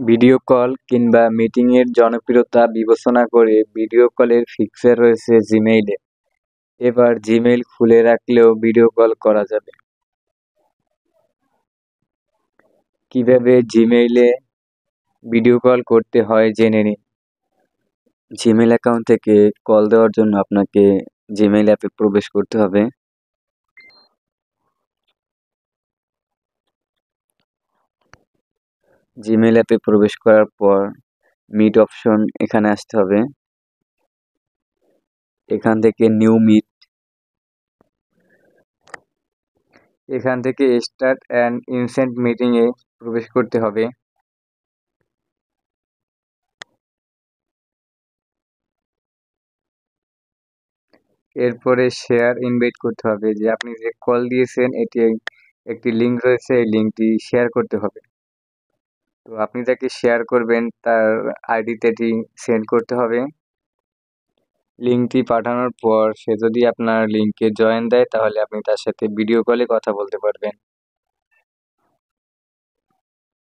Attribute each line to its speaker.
Speaker 1: Video call কিংবা মিটিংয়ের জনপ্রিয়তা বিবেচনা করে ভিডিও কলের ফিচার রয়েছে জিমেইলে। এবার জিমেইল খুলে রাখলেও ভিডিও কল করা যাবে। কিভাবে জিমেইলে ভিডিও কল করতে হয় জেনে নিন। জিমেইল অ্যাকাউন্ট থেকে কল দেওয়ার জন্য আপনাকে জিমেইল অ্যাপে প্রবেশ করতে হবে। জিমেইল অ্যাপে প্রবেশ করার পর মিট অপশন এখানে আসতে হবে। এখান থেকে নিউ মিট, এখান থেকে স্টার্ট অ্যান্ড ইনস্ট্যান্ট মিটিংয়ে প্রবেশ করতে হবে। এরপরে শেয়ার ইনভাইট করতে হবে, যে আপনি যে কল দিয়েছেন এটি একটি লিঙ্ক রয়েছে, এই লিঙ্কটি শেয়ার করতে হবে। তো আপনি যাকে শেয়ার করবেন তার আইডিতে এটি সেন্ড করতে হবে। লিঙ্কটি পাঠানোর পর সে যদি আপনার লিঙ্কে জয়েন দেয় তাহলে আপনি তার সাথে ভিডিও কলে কথা বলতে পারবেন।